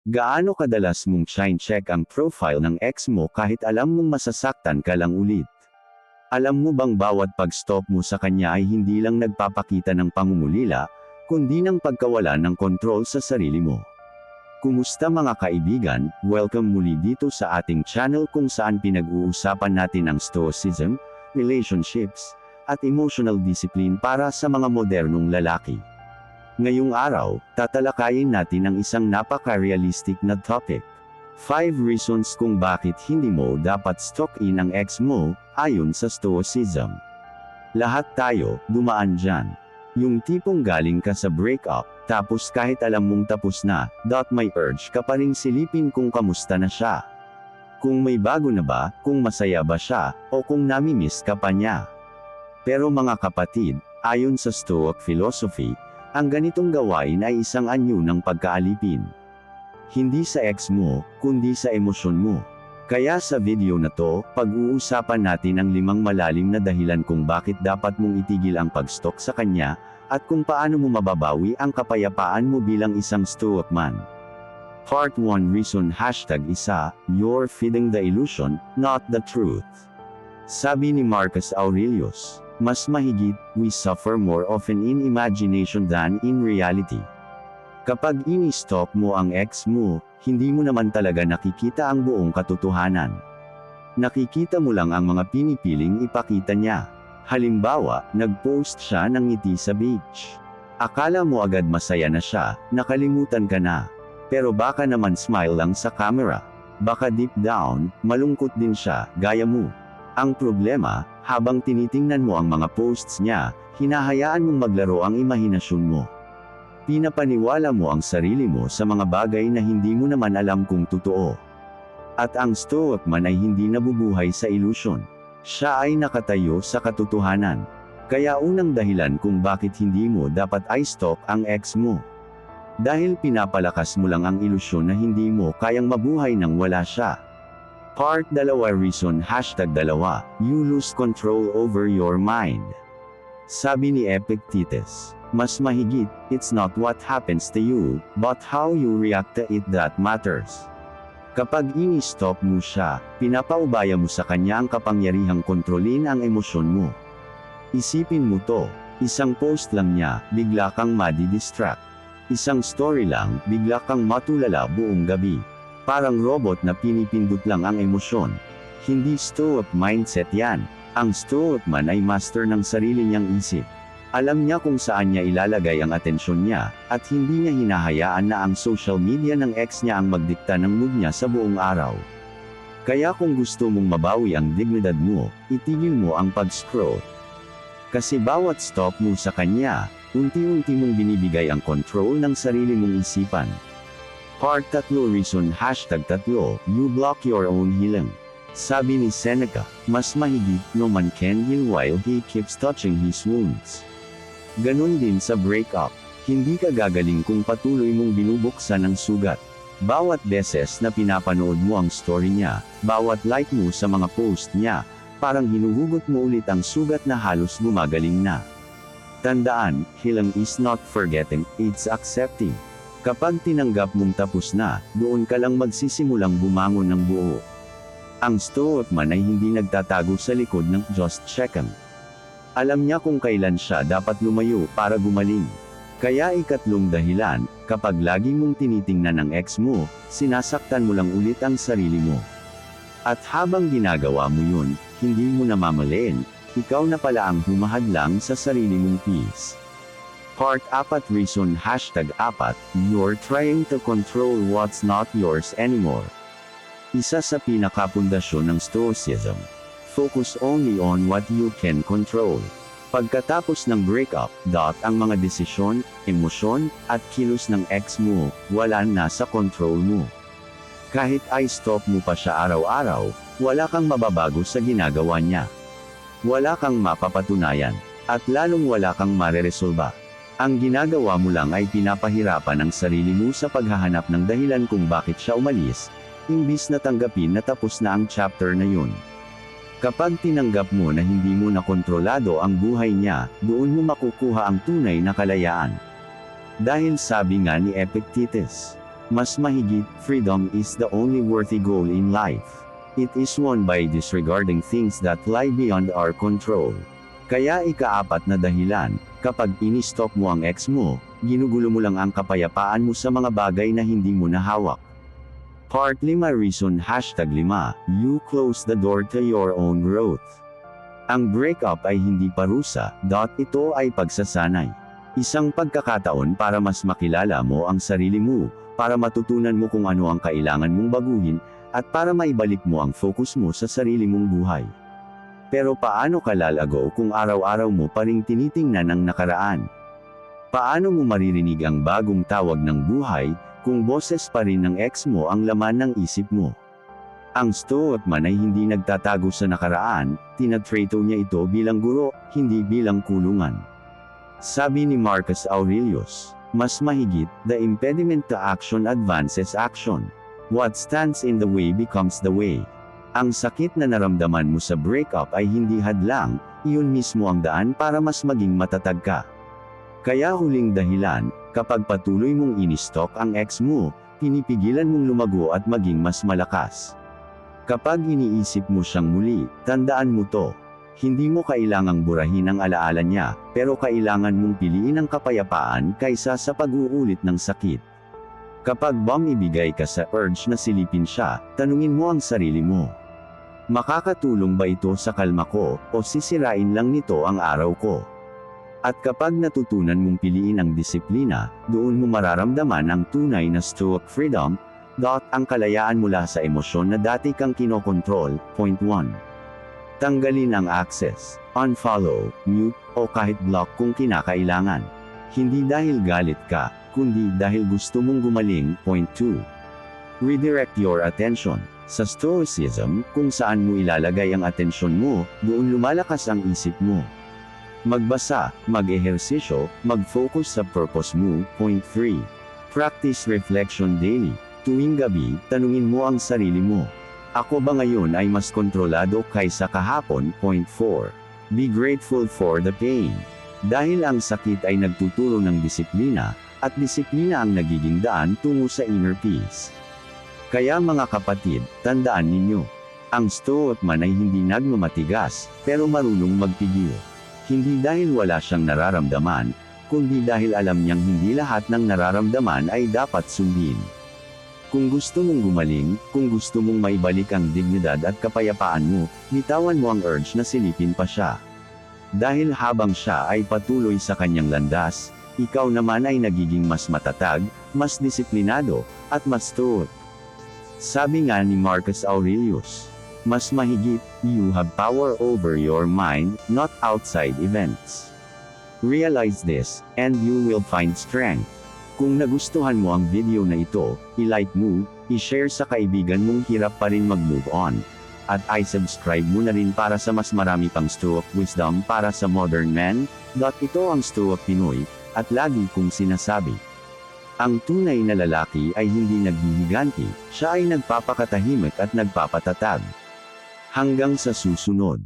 Gaano kadalas mong chine-check ang profile ng ex mo kahit alam mong masasaktan ka lang ulit? Alam mo bang bawat pag-stalk mo sa kanya ay hindi lang nagpapakita ng pangungulila, kundi ng pagkawala ng kontrol sa sarili mo? Kumusta mga kaibigan, welcome muli dito sa ating channel kung saan pinag-uusapan natin ang stoicism, relationships, at emotional discipline para sa mga modernong lalaki. Ngayong araw, tatalakayin natin ang isang napaka-realistic na topic. 5 reasons kung bakit hindi mo dapat stalkin ang ex mo, ayon sa stoicism. Lahat tayo, dumaan dyan. Yung tipong galing ka sa breakup, tapos kahit alam mong tapos na, may urge ka pa ring silipin kung kamusta na siya. Kung may bago na ba, kung masaya ba siya, o kung nami-miss ka pa niya. Pero mga kapatid, ayon sa Stoic philosophy, ang ganitong gawain ay isang anyo ng pagkaalipin. Hindi sa ex mo, kundi sa emosyon mo. Kaya sa video na to, pag-uusapan natin ang 5 malalim na dahilan kung bakit dapat mong itigil ang pag-stalk sa kanya, at kung paano mo mababawi ang kapayapaan mo bilang isang Stoic man. Part 1 Reason #1 You're feeding the illusion, not the truth. Sabi ni Marcus Aurelius, mas mahigit, we suffer more often in imagination than in reality. Kapag ini-stalk mo ang ex mo, hindi mo naman talaga nakikita ang buong katotohanan. Nakikita mo lang ang mga pinipiling ipakita niya. Halimbawa, nag-post siya ng ngiti sa beach. Akala mo agad masaya na siya, nakalimutan ka na. Pero baka naman smile lang sa camera. Baka deep down, malungkot din siya, gaya mo. Ang problema, habang tinitingnan mo ang mga posts niya, hinahayaan mong maglaro ang imahinasyon mo. Pinapaniwala mo ang sarili mo sa mga bagay na hindi mo naman alam kung totoo. At ang Stoic man ay hindi nabubuhay sa ilusyon. Siya ay nakatayo sa katotohanan. Kaya unang dahilan kung bakit hindi mo dapat i-stalk ang ex mo. Dahil pinapalakas mo lang ang ilusyon na hindi mo kayang mabuhay nang wala siya. Part 2 Reason #2 You lose control over your mind. Sabi ni Epictetus, mas mahigit, it's not what happens to you, but how you react to it that matters. Kapag ini-stalk mo siya, pinapaubaya mo sa kanya ang kapangyarihang kontrolin ang emosyon mo. Isipin mo to, isang post lang niya, bigla kang madi-distract. Isang story lang, bigla kang matulala buong gabi. Parang robot na pinipindot lang ang emosyon. Hindi Stoic mindset yan. Ang Stoic man ay master ng sarili niyang isip. Alam niya kung saan niya ilalagay ang atensyon niya, at hindi niya hinahayaan na ang social media ng ex niya ang magdikta ng mood niya sa buong araw. Kaya kung gusto mong mabawi ang dignidad mo, itigil mo ang pag-scroll. Kasi bawat stalk mo sa kanya, unti-unti mong binibigay ang control ng sarili mong isipan. Part 3 Reason #3 You block your own healing. Sabi ni Seneca, mas mahigit, no man can heal while he keeps touching his wounds. Ganon din sa breakup. Hindi ka gagaling kung patuloy mong binubuksan ang sugat. Bawat beses na pinapanood mo ang story niya, bawat like mo sa mga post niya, parang hinuhugot mo ulit ang sugat na halos gumagaling na. Tandaan, healing is not forgetting, it's accepting. Kapag tinanggap mong tapos na, doon ka lang magsisimulang bumangon ng buo. Ang Stoic man ay hindi nagtatago sa likod ng just checking. Alam niya kung kailan siya dapat lumayo para gumaling. Kaya ikatlong dahilan, kapag lagi mong tinitingnan ang ex mo, sinasaktan mo lang ulit ang sarili mo. At habang ginagawa mo yun, hindi mo namamalayan, ikaw na pala ang humahadlang sa sarili mong peace. Part 4 Reason #4 You're trying to control what's not yours anymore. Isa sa pinakapundasyon ng Stoicism. Focus only on what you can control. Pagkatapos ng breakup, ang mga desisyon, emosyon, at kilos ng ex mo, wala na sa control mo. Kahit i-stalk mo pa siya araw-araw, wala kang mababago sa ginagawa niya. Wala kang mapapatunayan, at lalong wala kang mareresolba. Ang ginagawa mo lang ay pinapahirapan ang sarili mo sa paghahanap ng dahilan kung bakit siya umalis, imbis na tanggapin na tapos na ang chapter na yun. Kapag tinanggap mo na hindi mo na kontrolado ang buhay niya, doon mo makukuha ang tunay na kalayaan. Dahil sabi nga ni Epictetus, Mas mahigit, freedom is the only worthy goal in life. It is won by disregarding things that lie beyond our control. Kaya ikaapat na dahilan, kapag ini-stop mo ang ex mo, ginugulo mo lang ang kapayapaan mo sa mga bagay na hindi mo nahawak. Part 5 Reason #5, you close the door to your own growth. Ang breakup ay hindi parusa, ito ay pagsasanay. Isang pagkakataon para mas makilala mo ang sarili mo, para matutunan mo kung ano ang kailangan mong baguhin, at para maibalik mo ang focus mo sa sarili mong buhay. Pero paano ka lalago kung araw-araw mo pa ring tinitingnan ang nakaraan? Paano mo maririnig ang bagong tawag ng buhay, kung boses pa rin ng ex mo ang laman ng isip mo? Ang Stoic man ay hindi nagtatago sa nakaraan, tinatrato niya ito bilang guro, hindi bilang kulungan. Sabi ni Marcus Aurelius, mas mahigit, the impediment to action advances action. What stands in the way becomes the way. Ang sakit na naramdaman mo sa breakup ay hindi hadlang, iyon mismo ang daan para mas maging matatag ka. Kaya huling dahilan, kapag patuloy mong ini-stalk ang ex mo, pinipigilan mong lumago at maging mas malakas. Kapag iniisip mo siyang muli, tandaan mo to. Hindi mo kailangang burahin ang alaala niya, pero kailangan mong piliin ang kapayapaan kaysa sa pag-uulit ng sakit. Kapag bumibigay ka sa urge na silipin siya, tanungin mo ang sarili mo. Makakatulong ba ito sa kalma ko, o sisirain lang nito ang araw ko? At kapag natutunan mong piliin ang disiplina, doon mo mararamdaman ang tunay na Stoic freedom, ang kalayaan mula sa emosyon na dati kang kinokontrol. Point 1. Tanggalin ang access, unfollow, mute, o kahit block kung kinakailangan. Hindi dahil galit ka, kundi dahil gusto mong gumaling. Point 2. Redirect your attention. Sa Stoicism, kung saan mo ilalagay ang atensyon mo, doon lumalakas ang isip mo. Magbasa, mag-ehersisyo, mag-focus sa purpose mo. Point 3. Practice reflection daily. Tuwing gabi, tanungin mo ang sarili mo. Ako ba ngayon ay mas kontrolado kaysa kahapon? Point 4. Be grateful for the pain. Dahil ang sakit ay nagtuturo ng disiplina, at disiplina ang nagiging daan tungo sa inner peace. Kaya mga kapatid, tandaan ninyo, ang Stoic man ay hindi nagmamatigas, pero marunong magpigil. Hindi dahil wala siyang nararamdaman, kundi dahil alam niyang hindi lahat ng nararamdaman ay dapat sundin. Kung gusto mong gumaling, kung gusto mong maibalik ang dignidad at kapayapaan mo, bitawan mo ang urge na silipin pa siya. Dahil habang siya ay patuloy sa kanyang landas, ikaw naman ay nagiging mas matatag, mas disiplinado, at mas Stoic. Sabi nga ni Marcus Aurelius, mas mahigit, you have power over your mind, not outside events. Realize this, and you will find strength. Kung nagustuhan mo ang video na ito, i-like mo, i-share sa kaibigan mong hirap pa rin mag-move on. At i-subscribe mo na rin para sa mas marami pang Stoic wisdom para sa modern man. Ito ang Stoic Pinoy, at lagi kong sinasabi. Ang tunay na lalaki ay hindi naghihiganti, siya ay nagpapakatahimik at nagpapatatag. Hanggang sa susunod.